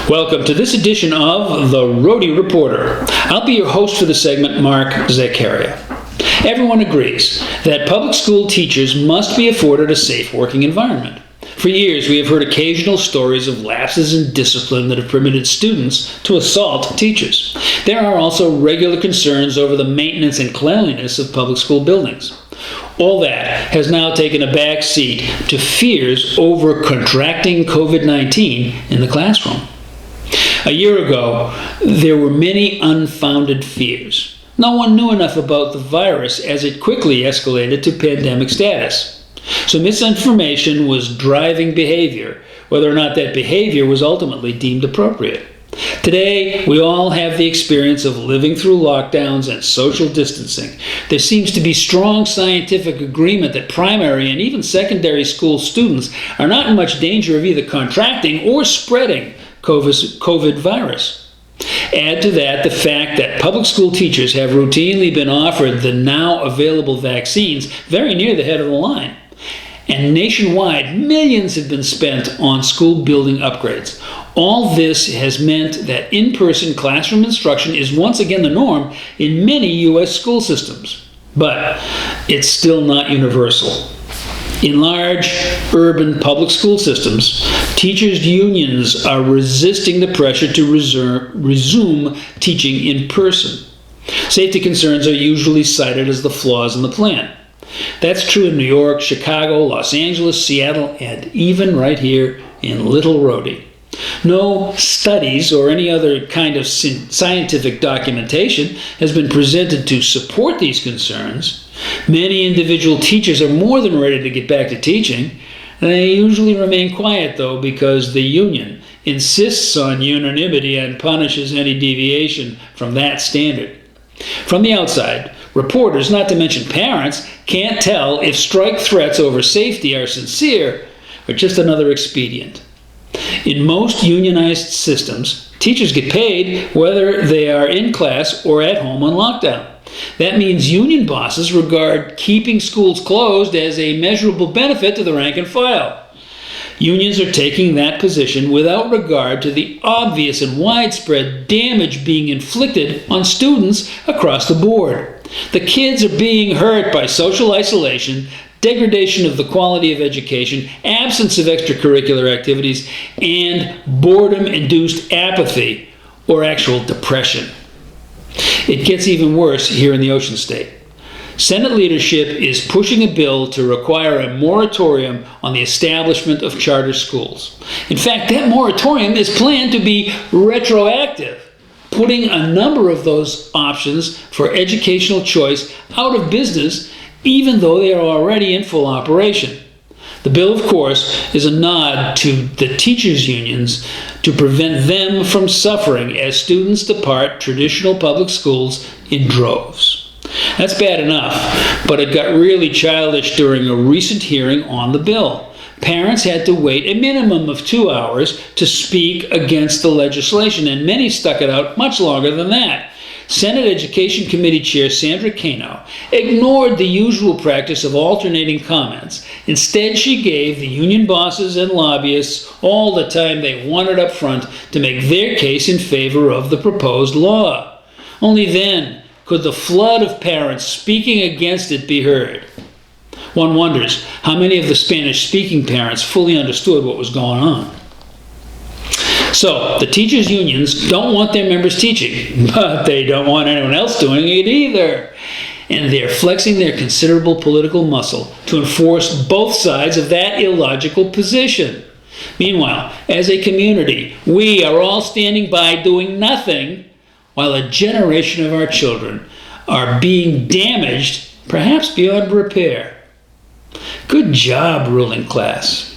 Welcome to this edition of the Rhody Reporter. I'll be your host for the segment, Mark Zaccaria. Everyone agrees that public school teachers must be afforded a safe working environment. For years, we have heard occasional stories of lapses in discipline that have permitted students to assault teachers. There are also regular concerns over the maintenance and cleanliness of public school buildings. All that has now taken a back seat to fears over contracting COVID-19 in the classroom. A year ago, there were many unfounded fears. No one knew enough about the virus as it quickly escalated to pandemic status. So misinformation was driving behavior, whether or not that behavior was ultimately deemed appropriate. Today, we all have the experience of living through lockdowns and social distancing. There seems to be strong scientific agreement that primary and even secondary school students are not in much danger of either contracting or spreading COVID virus. Add to that the fact that public school teachers have routinely been offered the now available vaccines very near the head of the line. And nationwide, millions have been spent on school building upgrades. All this has meant that in-person classroom instruction is once again the norm in many U.S. school systems. But it's still not universal. In large urban public school systems, teachers' unions are resisting the pressure to resume teaching in person. Safety concerns are usually cited as the flaws in the plan. That's true in New York, Chicago, Los Angeles, Seattle, and even right here in Little Rhody. No studies or any other kind of scientific documentation has been presented to support these concerns. Many individual teachers are more than ready to get back to teaching. They usually remain quiet, though, because the union insists on unanimity and punishes any deviation from that standard. From the outside, reporters, not to mention parents, can't tell if strike threats over safety are sincere or just another expedient. In most unionized systems, teachers get paid whether they are in class or at home on lockdown. That means union bosses regard keeping schools closed as a measurable benefit to the rank and file. Unions are taking that position without regard to the obvious and widespread damage being inflicted on students across the board. The kids are being hurt by social isolation, degradation of the quality of education, absence of extracurricular activities, and boredom-induced apathy or actual depression. It gets even worse here in the Ocean State. Senate leadership is pushing a bill to require a moratorium on the establishment of charter schools. In fact, that moratorium is planned to be retroactive, putting a number of those options for educational choice out of business, even though they are already in full operation. The bill, of course, is a nod to the teachers' unions to prevent them from suffering as students depart traditional public schools in droves. That's bad enough, but it got really childish during a recent hearing on the bill. Parents had to wait a minimum of 2 hours to speak against the legislation, and many stuck it out much longer than that. Senate Education Committee Chair Sandra Cano ignored the usual practice of alternating comments. Instead, she gave the union bosses and lobbyists all the time they wanted up front to make their case in favor of the proposed law. Only then could the flood of parents speaking against it be heard. One wonders how many of the Spanish-speaking parents fully understood what was going on. So, the teachers' unions don't want their members teaching, but they don't want anyone else doing it either. And they're flexing their considerable political muscle to enforce both sides of that illogical position. Meanwhile, as a community, we are all standing by doing nothing while a generation of our children are being damaged, perhaps beyond repair. Good job, ruling class.